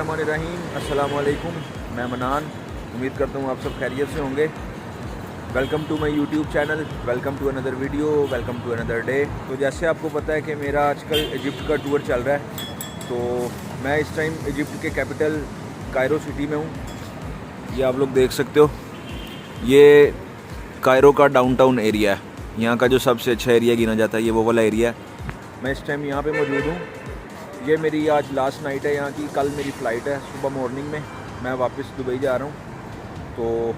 बिस्मिल्लाहिर्रहमानिर्रहीम। अस्सलाम वालेकुम। मैं मनान, उम्मीद करता हूँ आप सब खैरियत से होंगे। Welcome to my YouTube channel, welcome to another video, welcome to another day. तो जैसे आपको पता है कि मेरा आजकल इजिप्ट का टूर चल रहा है, तो मैं इस टाइम इजिप्ट के कैपिटल कायरो सिटी में हूँ। ये आप लोग देख सकते हो, ये कायरो का डाउनटाउन एरिया है। यहाँ का जो सबसे अच्छा एरिया गिना जाता है ये वो वाला एरिया है। मैं इस टाइम यहाँ पे मौजूद हूँ। ये मेरी आज लास्ट नाइट है यहाँ की। कल मेरी फ़्लाइट है सुबह मॉर्निंग में, मैं वापस दुबई जा रहा हूँ। तो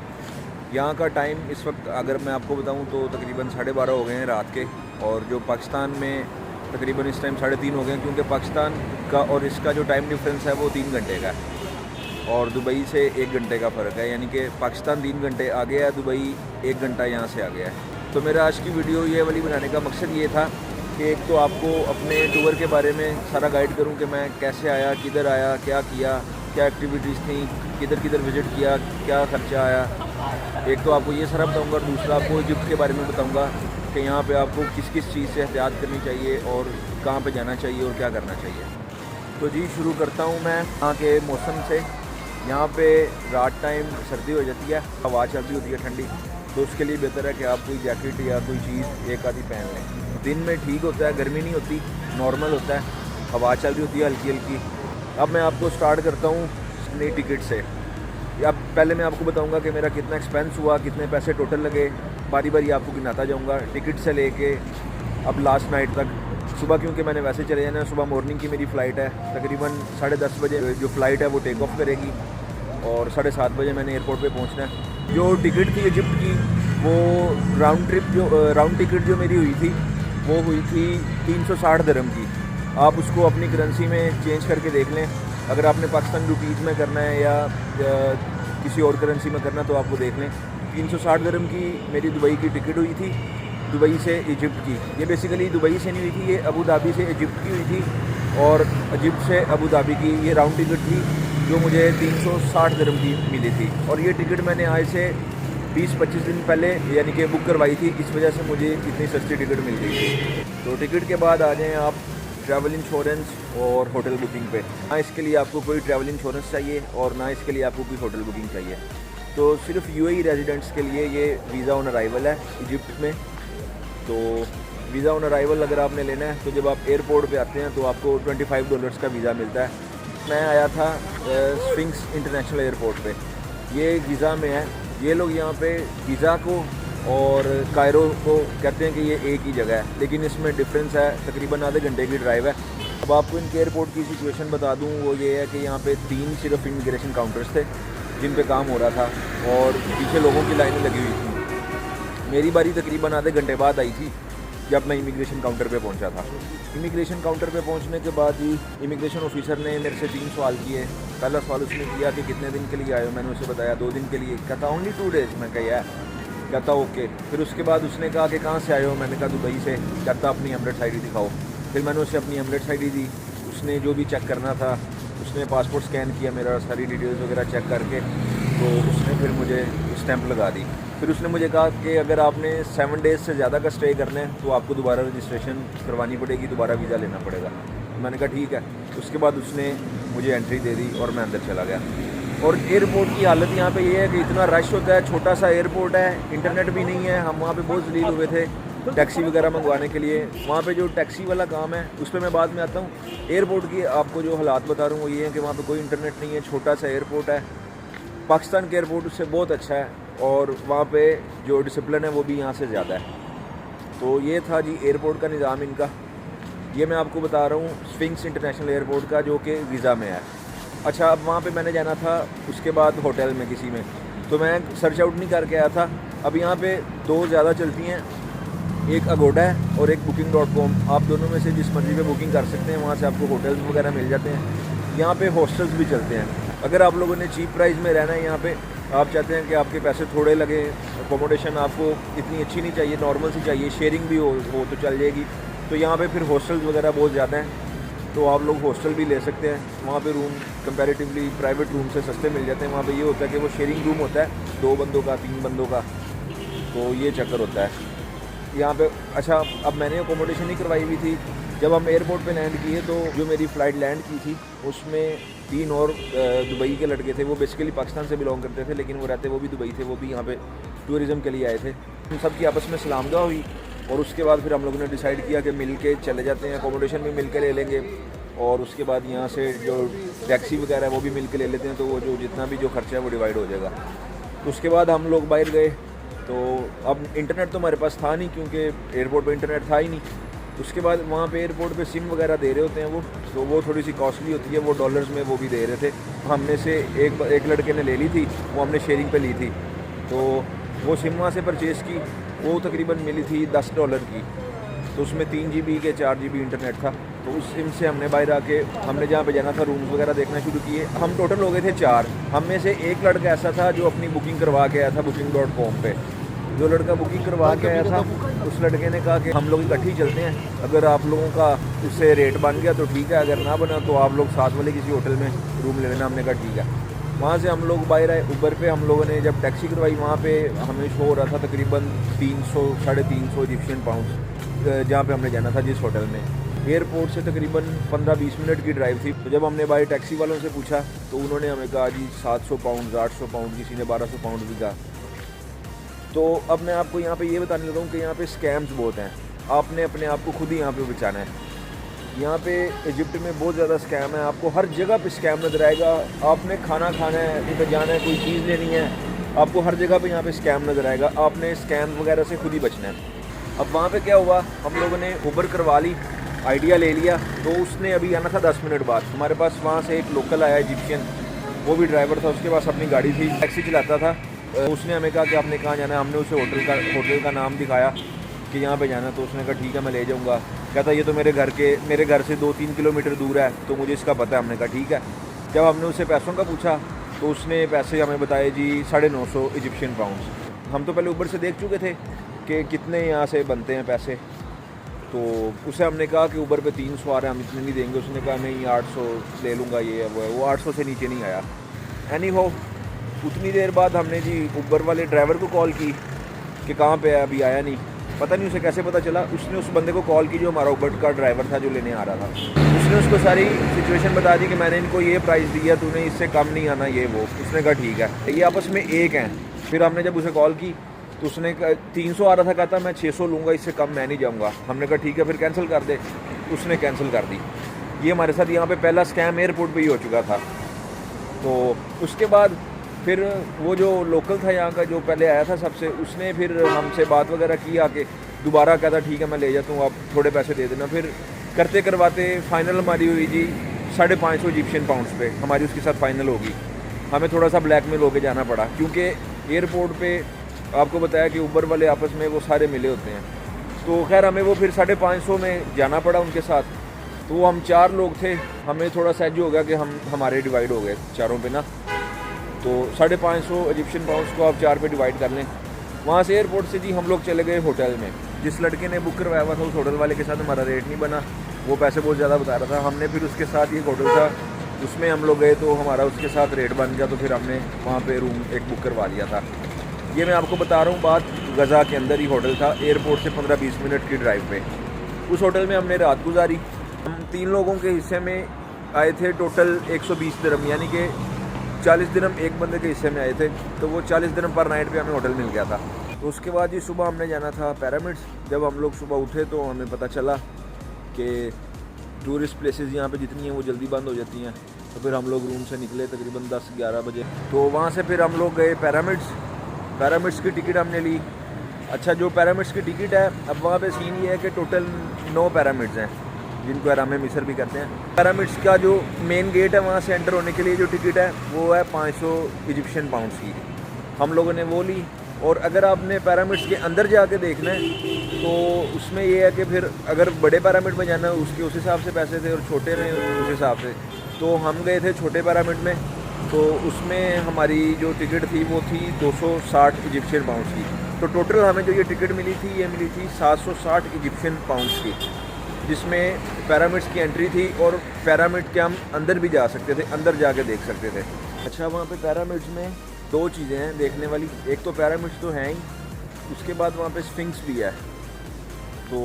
यहाँ का टाइम इस वक्त अगर मैं आपको बताऊँ तो तकरीबन 12:30 हो गए हैं रात के, और जो पाकिस्तान में तकरीबन इस टाइम 3:30 हो गए हैं, क्योंकि पाकिस्तान का और इसका जो टाइम डिफरेंस है वो 3 घंटे का है और दुबई से 1 घंटे का फ़र्क है। यानी कि पाकिस्तान 3 घंटे आगे है, दुबई 1 घंटा यहाँ से आ गया है। तो मेरा आज की वीडियो ये वाली बनाने का मकसद ये था कि एक तो आपको अपने टूर के बारे में सारा गाइड करूं कि मैं कैसे आया, किधर आया, क्या किया, क्या एक्टिविटीज़ थी, किधर किधर विज़िट किया, क्या ख़र्चा आया। एक तो आपको ये सारा बताऊंगा, और दूसरा आपको इजिप्ट के बारे में बताऊंगा कि यहाँ पे आपको किस किस चीज़ से एहतियात करनी चाहिए और कहाँ पे जाना चाहिए और क्या करना चाहिए। तो जी शुरू करता हूँ मैं यहाँ के मौसम से। यहाँ पे रात टाइम सर्दी हो जाती है, हवा चलती होती है ठंडी, तो उसके लिए बेहतर है कि आप कोई जैकेट या कोई चीज़ एक आधी पहन लें। दिन में ठीक होता है, गर्मी नहीं होती, नॉर्मल होता है, हवा चल रही होती है हल्की हल्की। अब मैं आपको स्टार्ट करता हूँ अपनी टिकट से। अब पहले मैं आपको बताऊंगा कि मेरा कितना एक्सपेंस हुआ, कितने पैसे टोटल लगे, बारी बारी आपको गिनाता जाऊंगा टिकट से लेके अब लास्ट नाइट तक। सुबह क्योंकि मैंने वैसे चले जाना है, सुबह मॉर्निंग की मेरी फ़्लाइट है, तकरीबन 10:30 बजे जो फ़्लाइट है वो टेक ऑफ करेगी और 7:30 बजे मैंने एयरपोर्ट पे पहुंचना है। जो टिकट थी इजिप्ट की, वो राउंड टिकट जो मेरी हुई थी वो हुई थी 360 दिरहम की। आप उसको अपनी करेंसी में चेंज करके देख लें। अगर आपने पाकिस्तान रुपीज़ में करना है या किसी और करेंसी में करना तो आपको देख लें। 360 दिरहम की मेरी दुबई की टिकट हुई थी, दुबई से इजिप्ट की। ये बेसिकली दुबई से नहीं हुई थी, ये अबू धाबी से इजिप्ट की हुई थी, और इजिप्ट से अबू धाबी की ये राउंड टिकट थी जो मुझे 360 दिरहम की मिली थी। और ये टिकट मैंने आज से 20-25 दिन पहले यानी कि बुक करवाई थी, इस वजह से मुझे इतनी सस्ती टिकट मिल गई थी। तो टिकट के बाद आ जाएं आप ट्रैवल इंश्योरेंस और होटल बुकिंग पे। ना इसके लिए आपको कोई ट्रैवल इंश्योरेंस चाहिए और ना इसके लिए आपको कोई होटल बुकिंग चाहिए। तो सिर्फ यूएई रेजिडेंट्स के लिए ये वीज़ा ऑन अराइवल है इजिप्ट में। तो वीज़ा ऑन अराइवल अगर आपने लेना है तो जब आप एयरपोर्ट पे आते हैं तो आपको $25 का वीज़ा मिलता है। मैं आया था स्फिंक्स इंटरनेशनल एयरपोर्ट पे, ये वीज़ा में है। ये लोग यहाँ पे वीज़ा को और कायरो को कहते हैं कि ये एक ही जगह है, लेकिन इसमें डिफरेंस है, तकरीबन आधे घंटे की ड्राइव है। अब आपको इनके एयरपोर्ट की सिचुएशन बता दूँ, वो ये है कि यहाँ पे 3 सिर्फ इमिग्रेशन काउंटर्स थे जिन पे काम हो रहा था और पीछे लोगों की लाइनें लगी हुई थी। मेरी बारी तकरीबन आधे घंटे बाद आई थी जब मैं इमिग्रेशन काउंटर पे पहुंचा था। इमिग्रेशन काउंटर पे पहुंचने के बाद ही इमिग्रेशन ऑफिसर ने मेरे से 3 सवाल किए। पहला सवाल उसने किया कि कितने दिन के लिए आए हो, मैंने उसे बताया 2 दिन के लिए। कहता ओनली 2 डेज़, मैं कहा यार। कहता ओके। फिर उसके बाद उसने कहा कि कहाँ से आए हो, मैंने कहा दुबई से। कहता अपनी एमिरेट्स आईडी दिखाओ। फिर मैंने उसे अपनी एमिरेट्स आईडी दी। उसने जो भी चेक करना था, उसने पासपोर्ट स्कैन किया मेरा, सारी डिटेल्स वगैरह चेक करके, तो उसने फिर मुझे स्टैंप लगा दी। फिर उसने मुझे कहा कि अगर आपने 7 डेज़ से ज़्यादा का स्टे करना है तो आपको दोबारा रजिस्ट्रेशन करवानी पड़ेगी, दोबारा वीज़ा लेना पड़ेगा। मैंने कहा ठीक है। उसके बाद उसने मुझे एंट्री दे दी और मैं अंदर चला गया। और एयरपोर्ट की हालत यहाँ पे ये है कि इतना रश होता है, छोटा सा एयरपोर्ट है, इंटरनेट भी नहीं है। हम वहाँ पे बहुत जलील हुए थे टैक्सी वगैरह मंगवाने के लिए। वहाँ पे जो टैक्सी वाला काम है उस पर मैं बाद में आता हूँ। एयरपोर्ट की आपको जो हालात बता रहा हूँ वो ये है कि वहाँ पर कोई इंटरनेट नहीं है, छोटा सा एयरपोर्ट है। पाकिस्तान के एयरपोर्ट उससे बहुत अच्छा है और वहाँ पे जो डिसिप्लिन है वो भी यहाँ से ज़्यादा है। तो ये था जी एयरपोर्ट का निज़ाम इनका। ये मैं आपको बता रहा हूँ स्फिंक्स इंटरनेशनल एयरपोर्ट का, जो कि वीज़ा में है। अच्छा, अब वहाँ पे मैंने जाना था उसके बाद होटल में किसी में, तो मैं सर्च आउट नहीं करके आया था। अब यहाँ पे 2 ज़्यादा चलती हैं, एक अगोडा है और एक booking.com। आप दोनों में से जिस मर्ज़ी पे बुकिंग कर सकते हैं, वहाँ से आपको होटल्स वगैरह मिल जाते हैं। यहाँ पे हॉस्टल्स भी चलते हैं। अगर आप लोगों ने चीप प्राइस में रहना है यहाँ पे, आप चाहते हैं कि आपके पैसे थोड़े लगे, अकोमोडेशन आपको इतनी अच्छी नहीं चाहिए, नॉर्मल सी चाहिए, शेयरिंग भी हो तो चल जाएगी, तो यहाँ पे फिर हॉस्टल्स वगैरह बहुत ज़्यादा हैं, तो आप लोग हॉस्टल भी ले सकते हैं। वहाँ पे रूम कंपैरेटिवली प्राइवेट रूम से सस्ते मिल जाते हैं। वहाँ पे ये होता है कि वो शेयरिंग रूम होता है 2 बंदों का, 3 बंदों का, तो ये चक्कर होता है यहाँ पे। अच्छा, अब मैंने अकोमोडेशन ही करवाई हुई थी जब हम एयरपोर्ट पे लैंड किए तो जो मेरी फ़्लाइट लैंड की थी उसमें 3 और दुबई के लड़के थे। वो बेसिकली पाकिस्तान से बिलोंग करते थे, लेकिन वो रहते वो भी दुबई थे। वो भी यहाँ पे टूरिज़म के लिए आए थे। हम सब की आपस में सलाम दुआ हुई और उसके बाद फिर हम लोगों ने डिसाइड किया कि मिल के चले जाते हैं, अकोमोडेशन भी मिल के ले लेंगे और उसके बाद यहाँ से जो टैक्सी वगैरह है वो भी मिल के ले लेते हैं, तो वो जो जितना भी जो खर्चा है वो डिवाइड हो जाएगा। तो उसके बाद हम लोग बाहर गए। तो अब इंटरनेट तो हमारे पास था नहीं, क्योंकि एयरपोर्ट पे इंटरनेट था ही नहीं। उसके बाद वहाँ पे एयरपोर्ट पे सिम वगैरह दे रहे होते हैं वो, तो वो थोड़ी सी कॉस्टली होती है। वो डॉलर्स में वो भी दे रहे थे। हमने से एक लड़के ने ले ली थी, वो हमने शेयरिंग पे ली थी। तो वो सिम वहाँ से परचेज़ की, वो तकरीबन मिली थी $10 की। तो उसमें 3 GB के 4 GB इंटरनेट था। तो उस सिम से हमने बाहर आके हमने जहाँ पे जाना था रूम्स वगैरह देखना शुरू किए। हम टोटल हो गए थे 4। हम में से एक लड़का ऐसा था जो अपनी बुकिंग करवा के आया था booking.com पे। जो लड़का बुकिंग करवा के आया था उस लड़के ने कहा कि हम लोग इकट्ठे ही चलते हैं, अगर आप लोगों का उससे रेट बन गया तो ठीक है, अगर ना बना तो आप लोग साथ वाले किसी होटल में रूम ले लेना। हमने कहा ठीक है। वहाँ से हम लोग बाहर आए। उबर पे हम लोगों ने जब टैक्सी करवाई, वहाँ पे हमें शो हो रहा था तकरीबन 300 350 इजिप्शियन पाउंड, जहाँ पे हमने जाना था जिस होटल में। एयरपोर्ट से तकरीबन 15-20 मिनट की ड्राइव थी। तो जब हमने बाहर टैक्सी वालों से पूछा तो उन्होंने हमें कहा जी 700 पाउंड, 800 पाउंड, किसी ने 1200 पाउंड भी कहा। तो अब मैं आपको यहाँ पे ये बताने लगा हूँ कि यहाँ पे स्कैम्स बहुत हैं। आपने अपने आप को खुद ही यहाँ पे बचाना है। यहाँ पे इजिप्ट में बहुत ज़्यादा स्कैम है। आपको हर जगह पे स्कैम नज़र आएगा। आपने खाना खाना है, कहीं पे जाना है, कोई चीज़ लेनी है, आपको हर जगह पे यहाँ पे स्कैम नज़र आएगा। आपने स्कैम वगैरह से खुद ही बचना है। अब वहाँ पे क्या हुआ, हम लोगों ने उबर करवा ली, आइडिया ले लिया। तो उसने अभी आना था 10 मिनट बाद। हमारे पास वहाँ से एक लोकल आया इजिप्शियन, वो भी ड्राइवर था, उसके पास अपनी गाड़ी थी, टैक्सी चलाता था। उसने हमें कहा कि आपने कहाँ जाना है। हमने उसे होटल का नाम दिखाया कि यहाँ पे जाना। तो उसने कहा ठीक है मैं ले जाऊँगा। कहता ये तो मेरे घर से 2-3 किलोमीटर दूर है, तो मुझे इसका पता है। हमने कहा ठीक है। जब हमने उससे पैसों का पूछा तो उसने पैसे हमें बताए जी 950 इजिप्शियन पाउंड्स। हम तो पहले ऊबर से देख चुके थे कि कितने यहाँ से बनते हैं पैसे। तो उसे हमने कहा कि ऊबर पे 300 आ रहे हैं, हम इतने नहीं देंगे। उसने कहा नहीं 800 ले लूँगा, ये वो 800 से नीचे नहीं आया। एनी हो, उतनी देर बाद हमने जी ऊबर वाले ड्राइवर को कॉल की कि कहाँ पे है, अभी आया नहीं। पता नहीं उसे कैसे पता चला। उसने उस बंदे को कॉल की जो हमारा ऊबर का ड्राइवर था, जो लेने आ रहा था। उसने उसको सारी सिचुएशन बता दी कि मैंने इनको ये प्राइस दिया, तूने इससे कम नहीं आना, ये वो। उसने कहा ठीक है। ये आपस में एक हैं। फिर हमने जब उसे कॉल की तो उसने 300 आ रहा था, कहता मैं 600 लूँगा, इससे कम मैं नहीं जाऊँगा। हमने कहा ठीक है फिर कैंसिल कर दे। उसने कैंसिल कर दी। ये हमारे साथ यहाँ पे पहला स्कैम एयरपोर्ट पे ही हो चुका था। तो उसके बाद फिर वो जो लोकल था यहाँ का, जो पहले आया था सबसे, उसने फिर हमसे बात वगैरह की आके। दोबारा कहता ठीक है मैं ले जाता हूँ, आप थोड़े पैसे दे देना। फिर करते करवाते फाइनल हमारी हुई जी 550 इजिप्शियन पाउंड्स पे। हमारी उसके साथ फाइनल होगी। हमें थोड़ा सा ब्लैकमेल होके जाना पड़ा, क्योंकि एयरपोर्ट पे आपको बताया कि ऊबर वाले आपस में वो सारे मिले होते हैं। तो खैर हमें वो फिर 550 में जाना पड़ा उनके साथ। तो वो हम 4 लोग थे। हमें थोड़ा सहज हो गया कि हमारे डिवाइड हो गए चारों पे ना। तो 550 इजिप्शियन पाउंड्स को आप 4 पे डिवाइड कर लें। वहाँ से एयरपोर्ट से जी हम लोग चले गए होटल में। जिस लड़के ने बुक करवाया हुआ था उस होटल वाले के साथ हमारा रेट नहीं बना, वो पैसे बहुत ज़्यादा बता रहा था। हमने फिर उसके साथ ये होटल था उसमें हम लोग गए, तो हमारा उसके साथ रेट बन गया। तो फिर हमने वहाँ पे रूम एक बुक करवा लिया था। ये मैं आपको बता रहा हूँ बात, गज़ा के अंदर ही होटल था, एयरपोर्ट से 15-20 मिनट की ड्राइव पे। उस होटल में हमने रात गुजारी। हम 3 लोगों के हिस्से में आए थे टोटल 120 दिरहम, यानी कि 40 दिरहम एक बंदे के हिस्से में आए थे। तो वो 40 दिरहम पर नाइट पे हमें होटल मिल गया था। तो उसके बाद जी सुबह हमने जाना था पिरामिड्स। जब हम लोग सुबह उठे तो हमें पता चला कि टूरिस्ट प्लेसेस यहाँ पे जितनी हैं वो जल्दी बंद हो जाती हैं। तो फिर हम लोग रूम से निकले तकरीबन 10-11 बजे। तो वहाँ से फिर हम लोग गए पिरामिड्स की टिकट हमने ली। अच्छा, जो पिरामिड्स की टिकट है, अब वहाँ पे सीन ये है कि टोटल 9 पिरामिड्स हैं, जिनको हराम मिस्र भी कहते हैं। पिरामिड्स का जो मेन गेट है वहाँ से एंटर होने के लिए जो टिकट है वो है 500 इजिप्शियन पाउंड्स की। हम लोगों ने वो ली। और अगर आपने पिरामिड्स के अंदर जाके देखना है तो उसमें ये है कि फिर अगर बड़े पिरामिड में जाना है उसके उस हिसाब से पैसे थे, और छोटे में उस हिसाब से। तो हम गए थे छोटे पिरामिड में। तो उसमें हमारी जो टिकट थी वो थी 260 इजिप्शियन पाउंड्स की। तो टोटल हमें जो ये टिकट मिली थी ये मिली थी 760 इजिप्शियन पाउंड्स की, जिसमें पिरामिड्स की एंट्री थी और पिरामिड के हम अंदर भी जा सकते थे, अंदर जाके देख सकते थे। अच्छा, वहाँ पे पिरामिड्स में 2 चीज़ें हैं देखने वाली। एक तो पिरामिड्स तो हैं ही, उसके बाद वहाँ पे स्फिंक्स भी है। तो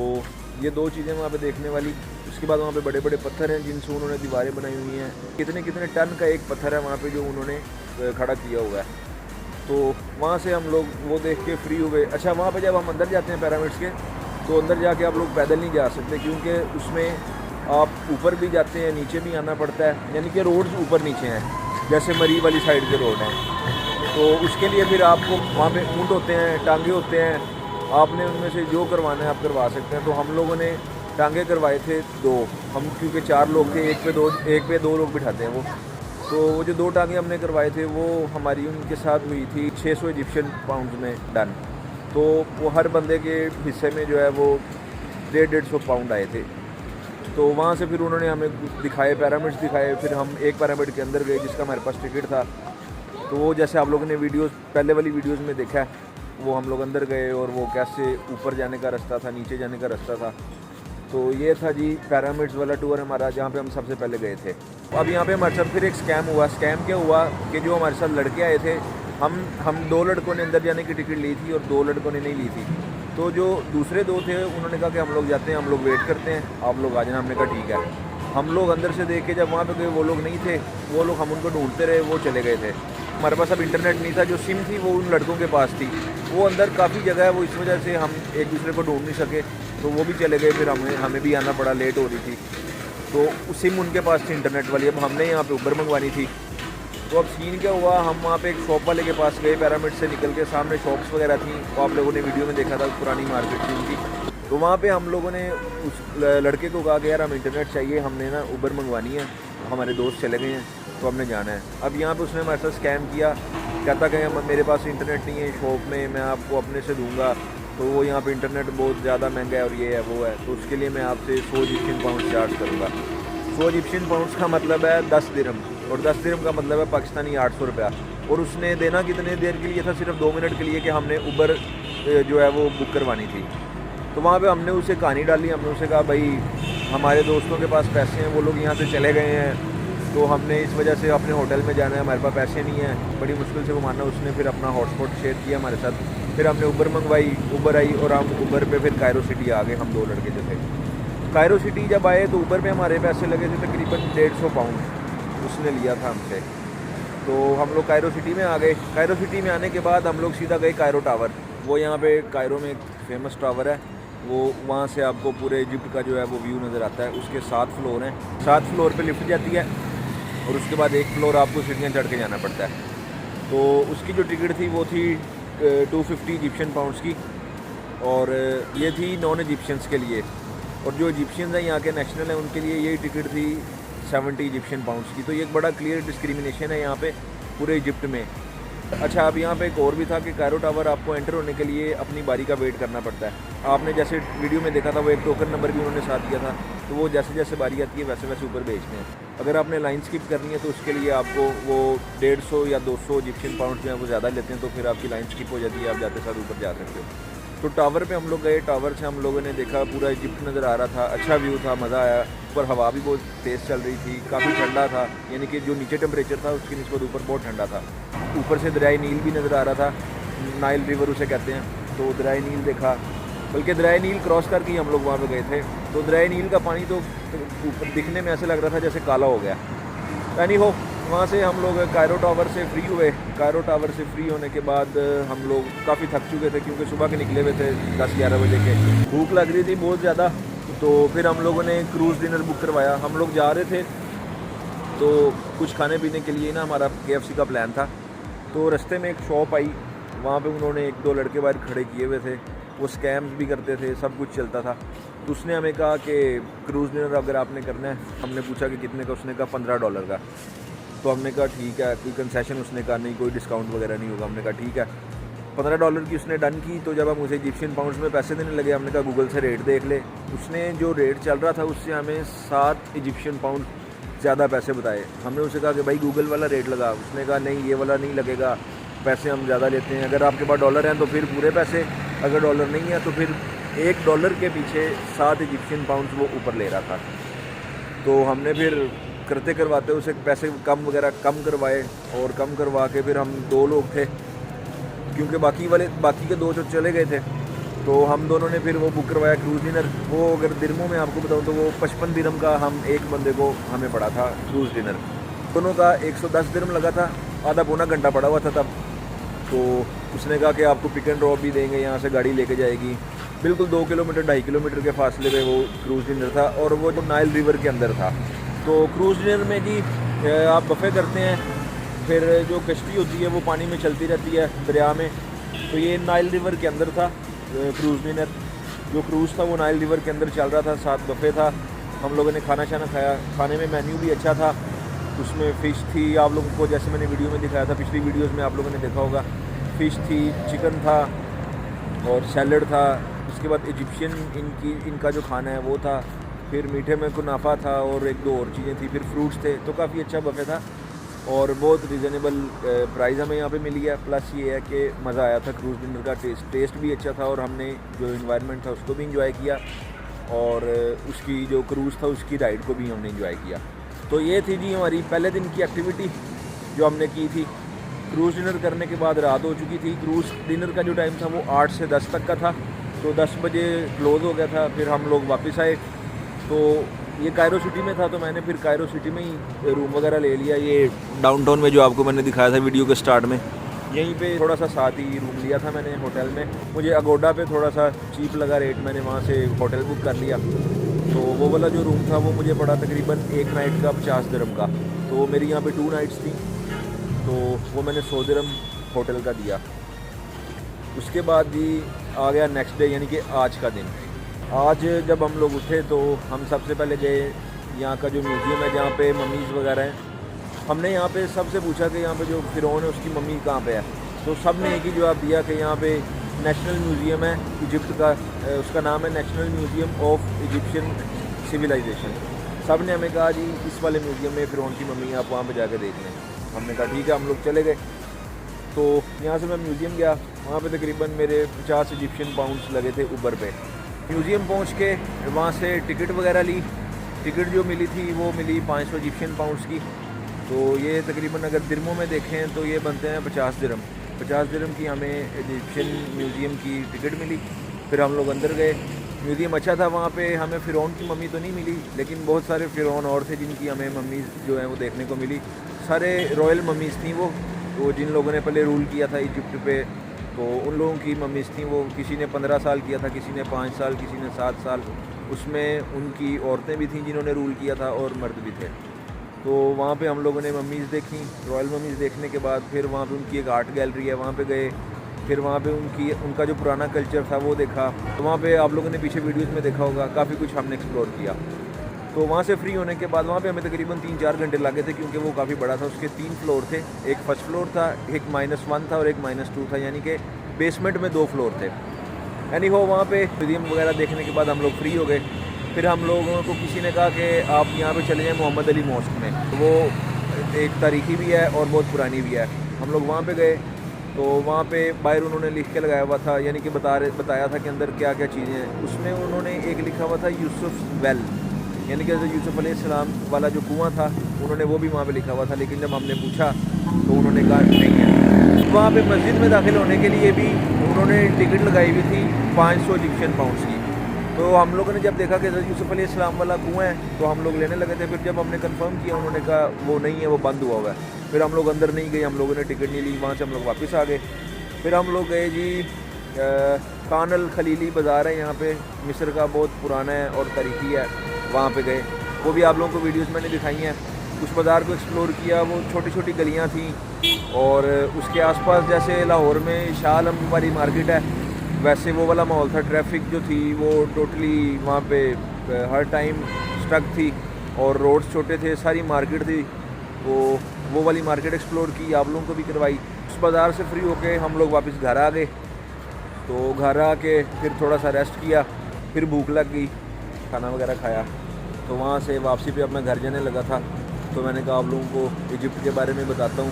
ये 2 चीज़ें वहाँ पे देखने वाली। उसके बाद वहाँ पे बड़े बड़े पत्थर हैं जिनसे उन्होंने दीवारें बनाई हुई हैं। कितने कितने टन का एक पत्थर है वहाँ पे जो उन्होंने खड़ा किया हुआ है। तो वहाँ से हम लोग वो देख के फ्री हो गए। अच्छा, वहाँ पे जब हम अंदर जाते हैं पिरामिड्स के, तो अंदर जाके आप लोग पैदल नहीं जा सकते, क्योंकि उसमें आप ऊपर भी जाते हैं, नीचे भी आना पड़ता है, यानी कि रोड्स ऊपर नीचे हैं, जैसे मरी वाली साइड के रोड हैं। तो उसके लिए फिर आपको वहाँ पे ऊँट होते हैं, टांगे होते हैं, आपने उनमें से जो करवाना है आप करवा सकते हैं। तो हम लोगों ने टांगे करवाए थे 2, हम क्योंकि 4 लोग थे, एक पे दो लोग बिठाते हैं वो। तो वो जो 2 टांगे हमने करवाए थे वो हमारी उनके साथ हुई थी 600 इजिप्शियन पाउंड में डन। तो वो हर बंदे के हिस्से में जो है वो 150-150 पाउंड आए थे। तो वहाँ से फिर उन्होंने हमें दिखाए, पिरामिड्स दिखाए। फिर हम एक पिरामिड के अंदर गए जिसका हमारे पास टिकट था। तो वो जैसे आप लोगों ने वीडियोस पहले वाली वीडियोस में देखा है, वो हम लोग अंदर गए और वो कैसे ऊपर जाने का रास्ता था, नीचे जाने का रास्ता था। तो ये था जी पिरामिड्स वाला टूर हमारा, जहाँ पे हम सबसे पहले गए थे। अब यहाँ पे हमारे साथ फिर एक स्कैम हुआ। स्कैम क्या हुआ कि जो हमारे साथ लड़के आए थे, हम 2 लड़कों ने अंदर जाने की टिकट ली थी और 2 लड़कों ने नहीं ली थी। तो जो दूसरे 2 थे उन्होंने कहा कि हम लोग जाते हैं, हम लोग वेट करते हैं, आप लोग आ जाना। हमने कहा ठीक है। हम लोग अंदर से देख के जब वहाँ पे गए, वो लोग नहीं थे, वो लोग हम उनको ढूंढते रहे, वो चले गए थे। हमारे पास अब इंटरनेट नहीं था, जो सिम थी वो उन लड़कों के पास थी, वो अंदर काफ़ी जगह है, वो इस वजह से हम एक दूसरे को ढूंढ नहीं सके, तो वो भी चले गए। फिर हमें भी आना पड़ा, लेट हो रही थी। तो सिम उनके पास थी इंटरनेट वाली, अब हमने यहाँ पे उबर मंगवानी थी। तो अब सीन क्या हुआ, हम वहाँ पे एक शॉप वाले के पास गए, पिरामिड से निकल के सामने शॉप्स वगैरह थी, तो आप लोगों ने वीडियो में देखा था, पुरानी मार्केट थी उनकी। तो वहाँ पे हम लोगों ने उस लड़के को कहा कि यार हम इंटरनेट चाहिए, हमने ना उबर मंगवानी है, हमारे दोस्त चले गए हैं तो हमने जाना है। अब यहाँ पे उसने हमारे साथ स्कैम किया, कहता कि मेरे पास इंटरनेट नहीं है शॉप में, मैं आपको अपने से दूंगा, तो वो यहाँ पे इंटरनेट बहुत ज़्यादा महंगा है और ये है वो है, तो उसके लिए मैं आपसे 100 इजिप्शियन पाउंड चार्ज करूँगा। 100 इजिप्शियन पाउंड्स का मतलब है 10 दिरहम, और 10 दिरहम का मतलब है पाकिस्तानी 800 रुपया। और उसने देना कितने देर के लिए था, सिर्फ 2 मिनट के लिए, कि हमने उबर जो है वो बुक करवानी थी। तो वहाँ पे हमने उसे कहानी डाली, हमने उसे कहा भाई हमारे दोस्तों के पास पैसे हैं, वो लोग यहाँ से चले गए हैं, तो हमने इस वजह से अपने होटल में जाना है, हमारे पास पैसे नहीं हैं, बड़ी मुश्किल से वो माना। उसने फिर अपना हॉटस्पॉट शेयर किया हमारे साथ, फिर हमने उबर मंगवाई, उबर आई और हम उबर पे फिर कायरो सिटी आ गए, हम 2 लड़के जो थे। कायरो सिटी जब आए तो उबर पे हमारे पैसे लगे थे तकरीबन 150 पाउंड उसने लिया था हमसे। तो हम लोग कायरो सिटी में आ गए। कायरो सिटी में आने के बाद हम लोग सीधा गए कायरो टावर। वो यहाँ पे कायरो में एक फेमस टावर है, वो वहाँ से आपको पूरे इजिप्ट का जो है वो व्यू नज़र आता है। उसके 7 फ्लोर हैं, 7 फ्लोर पे लिफ्ट जाती है और उसके बाद 1 फ्लोर आपको सीढ़ियाँ चढ़ के जाना पड़ता है। तो उसकी जो टिकट थी वो थी 250 इजिप्शियन पाउंड्स की, और ये थी नॉन इजिप्शियंस के लिए, और जो इजिप्शियंस हैं यहाँ के नेशनल हैं उनके लिए यही टिकट थी 70 इजिप्शियन पाउंड्स की। तो ये एक बड़ा क्लियर डिस्क्रिमिनेशन है यहाँ पे पूरे इजिप्ट में। अच्छा, अब यहाँ पे एक और भी था कि कायरो टावर आपको एंटर होने के लिए अपनी बारी का वेट करना पड़ता है। आपने जैसे वीडियो में देखा था, वो एक टोकन नंबर भी उन्होंने साथ दिया था, तो वो जैसे जैसे बारी आती है वैसे वैसे ऊपर भेजते हैं। अगर आपने लाइन स्किप करनी है तो उसके लिए आपको वो 150 या 200 इजिप्शियन पाउंड जो है वो ज़्यादा लेते हैं, तो फिर आपकी लाइन स्किप हो जाती है, आप जाते साथ ऊपर जा सकते हो। तो टावर पे हम लोग गए, टावर से हम लोगों ने देखा पूरा इजिप्ट नज़र आ रहा था, अच्छा व्यू था, मज़ा आया। ऊपर हवा भी बहुत तेज़ चल रही थी, काफ़ी ठंडा था, यानी कि जो नीचे टेम्परेचर था उसकी निस्बत ऊपर बहुत ठंडा था। ऊपर से दरियाए नील भी नज़र आ रहा था, नाइल रिवर उसे कहते हैं। तो दरियाए नील देखा, बल्कि दरियाए नील क्रॉस करके ही हम लोग वहाँ पे गए थे। तो दरियाए नील का पानी तो ऊपर दिखने में ऐसे लग रहा था जैसे काला हो गया। यानी हो वहाँ से हम लोग कायरो टावर से फ्री हुए। कायरो टावर से फ्री होने के बाद हम लोग काफ़ी थक चुके थे, क्योंकि सुबह के निकले हुए थे 10-11 बजे के, भूख लग रही थी बहुत ज़्यादा। तो फिर हम लोगों ने क्रूज़ डिनर बुक करवाया। हम लोग जा रहे थे तो कुछ खाने पीने के लिए ना हमारा KFC का प्लान था। तो रास्ते में एक शॉप आई, वहाँ पे उन्होंने 1-2 लड़के बाहर खड़े किए हुए थे, वो स्कैम्स भी करते थे, सब कुछ चलता था। तो उसने हमें कहा कि क्रूज़ डिनर अगर आपने करना है, हमने पूछा कि कितने का, उसने कहा $15 का। तो हमने कहा ठीक है, कोई कंसेशन, उसने कहा नहीं कोई डिस्काउंट वगैरह नहीं होगा। हमने कहा ठीक है, $15 की उसने डन की। तो जब हम उसे इजिप्शियन पाउंड्स में पैसे देने लगे, हमने कहा गूगल से रेट देख ले। उसने जो रेट चल रहा था उससे हमें 7 इजिप्शियन पाउंड ज़्यादा पैसे बताए। हमने उसे कहा कि भाई गूगल वाला रेट लगा, उसने कहा नहीं ये वाला नहीं लगेगा, पैसे हम ज़्यादा लेते हैं, अगर आपके पास डॉलर हैं तो फिर पूरे पैसे, अगर डॉलर नहीं है तो फिर $1 के पीछे 7 इजिप्शियन पाउंड्स वो ऊपर ले रहा था। तो हमने फिर करते करवाते उसे पैसे कम वगैरह कम करवाए, और कम करवा के फिर हम 2 लोग थे, क्योंकि बाकी के 2 जो चले गए थे, तो हम दोनों ने फिर वो बुक करवाया क्रूज़ डिनर। वो अगर दिरमों में आपको बताऊँ तो वो 55 दिरम का हम एक बंदे को हमें पड़ा था क्रूज़ डिनर। दोनों का 110 दिरम लगा था, आधा पौना घंटा पड़ा हुआ था तब। तो उसने कहा कि आपको पिक एंड ड्रॉप भी देंगे, यहाँ से गाड़ी लेके जाएगी। बिल्कुल 2 किलोमीटर 2.5 किलोमीटर के फासले पे वो क्रूज़ डिनर था और वो जो नाइल रिवर के अंदर था। तो क्रूज़ डिनर में जी आप बफ़े करते हैं, फिर जो कश्ती होती है वो पानी में चलती रहती है दरिया में। तो ये नाइल रिवर के अंदर था क्रूज़ डिनर। जो क्रूज़ था वो नाइल रिवर के अंदर चल रहा था, साथ बफ़े था। हम लोगों ने खाना शाना खाया, खाने में मेन्यू भी अच्छा था। उसमें फ़िश थी, आप लोगों को जैसे मैंने वीडियो में दिखाया था, पिछली वीडियोस में आप लोगों ने देखा होगा, फ़िश थी, चिकन था और सैलड था। उसके बाद इजिप्शियन इनका जो खाना है वो था। फिर मीठे में कुनाफा था और एक दो और चीज़ें थी, फिर फ्रूट्स थे। तो काफ़ी अच्छा बफ़े था और बहुत रिजनेबल प्राइस हमें यहाँ पे मिली है। प्लस ये है कि मज़ा आया था, क्रूज़ डिनर का टेस्ट भी अच्छा था और हमने जो इन्वायरमेंट था उसको भी इंजॉय किया और उसकी जो क्रूज़ था उसकी राइड को भी हमने इंजॉय किया। तो ये थी जी हमारी पहले दिन की एक्टिविटी जो हमने की थी। क्रूज़ डिनर करने के बाद रात हो चुकी थी। क्रूज़ डिनर का जो टाइम था वो 8 से 10 तक का था। तो 10 बजे क्लोज़ हो गया था। फिर हम लोग वापस आए। तो ये कायरो सिटी में था, तो मैंने फिर कायरो सिटी में ही रूम वगैरह ले लिया। ये डाउनटाउन में जो आपको मैंने दिखाया था वीडियो के स्टार्ट में, यहीं पे थोड़ा सा साथ ही रूम लिया था मैंने होटल में। मुझे अगोडा पे थोड़ा सा चीप लगा रेट, मैंने वहाँ से होटल बुक कर लिया। तो वो वाला जो रूम था वो मुझे पड़ा तकरीबन एक नाइट का 50 दिरहम का। तो मेरी यहाँ पे 2 नाइट्स थी, तो वो मैंने 100 दिरहम होटल का दिया। उसके बाद भी आ गया नेक्स्ट डे, यानी कि आज का दिन। आज जब हम लोग उठे तो हम सबसे पहले गए यहाँ का जो म्यूज़ियम है जहाँ पे मम्मीज़ वगैरह हैं। हमने यहाँ पे सबसे पूछा कि यहाँ पे जो फ़िरौन है उसकी मम्मी कहाँ पे है। तो सब ने एक ही जवाब दिया कि यहाँ पे नेशनल म्यूज़ियम है इजिप्ट का, उसका नाम है national museum of Egyptian civilization. सब ने हमें कहा जी इस वाले म्यूज़ियम में फ़िरौन की मम्मी, आप वहाँ पर जाकर देख लें। हमने कहा ठीक है, हम लोग चले गए। तो यहाँ से मैं म्यूज़ियम गया, वहाँ पे तकरीबन मेरे 50 इजिप्शियन पाउंड्स लगे थे ऊबर पे। म्यूज़ियम पहुँच के वहाँ से टिकट वगैरह ली। टिकट जो मिली थी वो मिली 500 इजिप्शियन पाउंड्स की। तो ये तकरीबन अगर दिरमों में देखें तो ये बनते हैं 50 दिरहम। 50 दिरहम की हमें इजिप्शियन म्यूज़ियम की टिकट मिली। फिर हम लोग अंदर गए। म्यूज़ियम अच्छा था, वहाँ पे हमें फ़िरौन की मम्मी तो नहीं मिली, लेकिन बहुत सारे फ़िरौन और थे जिनकी हमें मम्मी जो है वो देखने को मिली। सारे रॉयल मम्मीज़ थी वो जिन लोगों ने पहले रूल किया था इजिप्ट पे। तो उन लोगों की मम्मीज़ थी वो, किसी ने 15 साल किया था, किसी ने 5 साल, किसी ने 7 साल। उसमें उनकी औरतें भी थीं जिन्होंने रूल किया था और मर्द भी थे। तो वहाँ पे हम लोगों ने मम्मीज़ देखी। रॉयल मम्मीज़ देखने के बाद फिर वहाँ पे उनकी एक आर्ट गैलरी है, वहाँ पे गए। फिर वहाँ पे उनका जो पुराना कल्चर था वो देखा। तो वहाँ पे आप लोगों ने पीछे वीडियोज़ में देखा होगा, काफ़ी कुछ हमने एक्सप्लोर किया। तो वहाँ से फ्री होने के बाद वहाँ पे हमें तकरीबन 3-4 घंटे लगे थे, क्योंकि वो काफ़ी बड़ा था। उसके 3 फ्लोर थे, एक फर्स्ट फ्लोर था, एक -1 था और एक -2 था, यानी कि बेसमेंट में 2 फ्लोर थे। यानी हो वहाँ पे म्यूज़ियम वगैरह देखने के बाद हम लोग फ्री हो गए। फिर हम लोगों को किसी ने कहा कि आप यहाँ पे चले जाएँ मोहम्मद अली मॉस्क में। तो वो एक तारीखी भी है और बहुत पुरानी भी है। हम लोग वहाँ पे गए तो वहाँ पे बाहर उन्होंने लिख के लगाया हुआ था, यानी कि बताया था कि अंदर क्या क्या चीज़ें हैं। उसमें उन्होंने एक लिखा हुआ था यूसुफ वेल, यानी कि यूसुफ अलैहिस्सलाम वाला जो कुआं था उन्होंने वो भी वहाँ पे लिखा हुआ था। लेकिन जब हमने पूछा तो उन्होंने कहा नहीं है। वहाँ पे मस्जिद में दाखिल होने के लिए भी उन्होंने टिकट लगाई हुई थी 500 इजिप्शियन पाउंड्स की। तो हम लोगों ने जब देखा कि यूसुफ अलैहिस्सलाम वाला कुआं है तो हम लोग लेने लगे थे। फिर जब हमने कंफर्म किया उन्होंने कहा वो नहीं है, वो बंद हुआ हुआ है। फिर हम लोग अंदर नहीं गए, हम लोगों ने टिकट नहीं ली। वहाँ से हम लोग वापस आ गए। फिर हम लोग गए जी खान अल खलीली बाज़ार है यहाँ पे, मिस्र का बहुत पुराना है और तारीखी है, वहाँ पे गए। वो भी आप लोगों को वीडियोस मैंने दिखाई हैं। उस बाज़ार को एक्सप्लोर किया। वो छोटी छोटी गलियाँ थीं और उसके आसपास जैसे लाहौर में शाह आलम वाली मार्केट है वैसे वो वाला माहौल था। ट्रैफिक जो थी वो टोटली वहाँ पे हर टाइम स्टक थी और रोड्स छोटे थे, सारी मार्केट थी। वो वाली मार्केट एक्सप्लोर की, आप लोगों को भी करवाई। उस बाज़ार से फ्री होके हम लोग वापस घर आ गए। तो घर आके फिर थोड़ा सा रेस्ट किया, फिर भूख लग गई, खाना वगैरह खाया। तो वहाँ से वापसी पे अब मैं घर जाने लगा था। तो मैंने कहा आप लोगों को इजिप्ट के बारे में बताता हूँ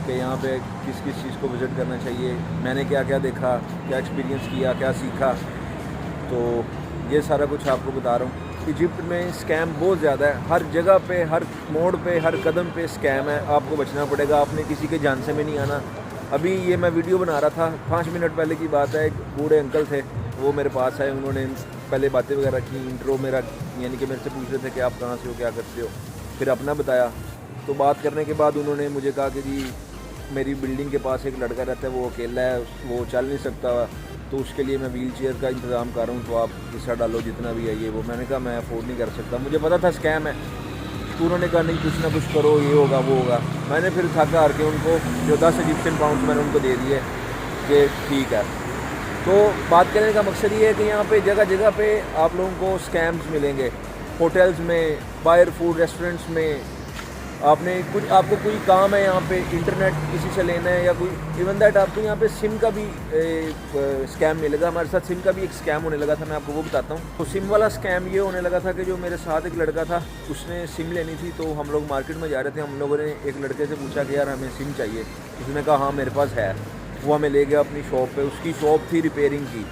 कि यहाँ पे किस किस चीज़ को विज़िट करना चाहिए, मैंने क्या क्या देखा, क्या एक्सपीरियंस किया, क्या सीखा। तो ये सारा कुछ आपको बता रहा हूँ। इजिप्ट में स्कैम बहुत ज़्यादा है, हर जगह पे, हर मोड़ पे, हर कदम पे स्कैम है। आपको बचना पड़ेगा, आपने किसी के झांसे में नहीं आना। अभी ये मैं वीडियो बना रहा था, 5 मिनट पहले की बात है। एक बूढ़े अंकल थे, वो मेरे पास आए, उन्होंने पहले बातें वगैरह की, इंट्रो मेरा यानी कि मेरे से पूछ रहे थे कि आप कहाँ से हो, क्या करते हो, फिर अपना बताया। तो बात करने के बाद उन्होंने मुझे कहा कि जी मेरी बिल्डिंग के पास एक लड़का रहता है, वो अकेला है, वो चल नहीं सकता, तो उसके लिए मैं व्हील चेयर का इंतज़ाम कर रहा हूँ, तो आप हिस्सा डालो जितना भी है ये वो। मैंने कहा मैं अफोर्ड नहीं कर सकता, मुझे पता था स्कैम है। तो उन्होंने कहा नहीं कुछ ना कुछ करो, ये होगा वो होगा। मैंने फिर थका हार के उनको जो 10 इजिप्शियन पाउंड मैंने उनको दे दिए कि ठीक है। तो बात करने का मकसद ये है कि यहाँ पे जगह जगह पे आप लोगों को स्कैम्स मिलेंगे, होटल्स में, बाहर फूड रेस्टोरेंट्स में। आपको कोई काम है यहाँ पे, इंटरनेट किसी से लेना है या कोई, इवन दैट आपको यहाँ पे सिम का भी स्कैम मिलेगा। हमारे साथ सिम का भी एक स्कैम होने लगा था, मैं आपको वो बताता हूँ। तो सिम वाला स्कैम ये होने लगा था कि जो मेरे साथ एक लड़का था, उसने सिम लेनी थी, तो हम लोग मार्केट में जा रहे थे, हम लोगों ने एक लड़के से पूछा कि यार हमें सिम चाहिए। उसने कहा हाँ मेरे पास है। वो हमें ले गया अपनी शॉप पे, उसकी शॉप थी रिपेयरिंग की,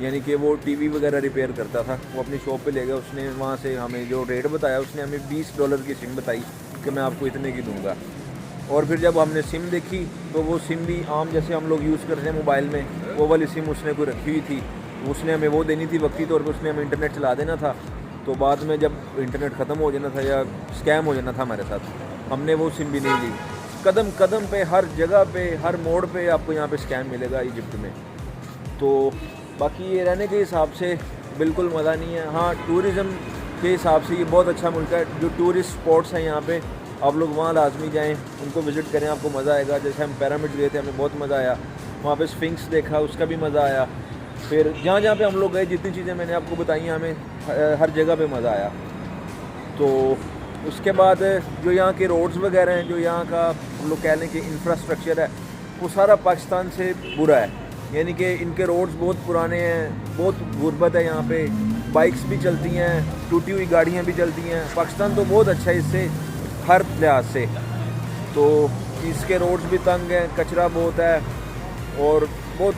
यानी कि वो टीवी वगैरह रिपेयर करता था। वो अपनी शॉप पे ले गया, उसने वहाँ से हमें जो रेट बताया, उसने हमें $20 की सिम बताई कि मैं आपको इतने की दूंगा। और फिर जब हमने सिम देखी तो वो सिम भी आम जैसे हम लोग यूज़ करते हैं मोबाइल में, वो वाली सिम उसने कोई रखी हुई थी, उसने हमें वो देनी थी वक्ती तौर पे, उसने हमें इंटरनेट चला देना था। तो बाद में जब इंटरनेट ख़त्म हो जाना था या स्कैम हो जाना था हमारे साथ, हमने वो सिम भी नहीं ली। कदम कदम पे, हर जगह पे, हर मोड़ पे आपको यहाँ पे स्कैम मिलेगा इजिप्ट में। तो बाकी ये रहने के हिसाब से बिल्कुल मज़ा नहीं है। हाँ, टूरिज़म के हिसाब से ये बहुत अच्छा मुल्क है। जो टूरिस्ट स्पॉट्स हैं यहाँ पे, आप लोग वहाँ लाजमी जाएं, उनको विज़िट करें, आपको मज़ा आएगा। जैसे हम पिरामिड गए थे, हमें बहुत मज़ा आया, वहाँ पे स्फिंक्स देखा, उसका भी मज़ा आया। फिर जहाँ जहाँ पे हम लोग गए, जितनी चीज़ें मैंने आपको बताई, हमें हर जगह पे मज़ा आया। तो उसके बाद जो यहाँ के रोड्स वगैरह हैं, जो यहाँ का हम लोग कह लें कि इंफ्रास्ट्रक्चर है, वो सारा पाकिस्तान से बुरा है। यानी कि इनके रोड्स बहुत पुराने हैं, बहुत गुर्बत है यहाँ पे, बाइक्स भी चलती हैं, टूटी हुई गाड़ियाँ भी चलती हैं। पाकिस्तान तो बहुत अच्छा है इससे हर लिहाज से। तो इसके रोड्स भी तंग हैं, कचरा बहुत है, और बहुत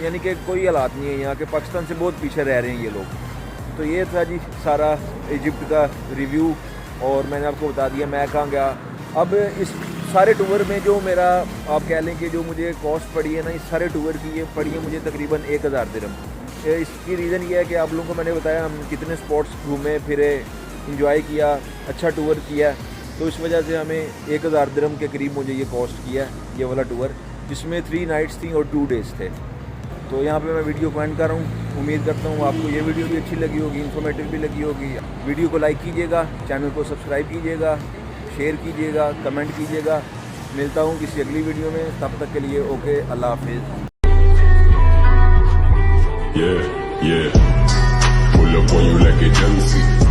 यानी कि कोई हालात नहीं है यहाँ के। पाकिस्तान से बहुत पीछे रह रहे हैं ये लोग। तो ये था जी सारा इजिप्ट का रिव्यू, और मैंने आपको बता दिया मैं कहाँ गया। अब इस सारे टूर में जो मेरा आप कह लें कि जो मुझे कॉस्ट पड़ी है ना, इस सारे टूर की ये पड़ी है मुझे तकरीबन 1000 दिरहम। इसकी रीज़न ये है कि आप लोगों को मैंने बताया हम कितने स्पॉट्स घूमे फिरे, इंजॉय किया, अच्छा टूर किया, तो इस वजह से हमें 1000 दिरहम के करीब मुझे ये कॉस्ट किया ये वाला टूर, जिसमें 3 नाइट्स थी और 2 डेज़ थे। तो यहाँ पे मैं वीडियो को एंड कर रहा हूँ। उम्मीद करता हूँ आपको ये वीडियो भी अच्छी लगी होगी, इन्फॉर्मेटिव भी लगी होगी। वीडियो को लाइक कीजिएगा, चैनल को सब्सक्राइब कीजिएगा, शेयर कीजिएगा, कमेंट कीजिएगा। मिलता हूँ किसी अगली वीडियो में, तब तक के लिए ओके, अल्लाह हाफिज़। Yeah, pull up on you like a Genesee.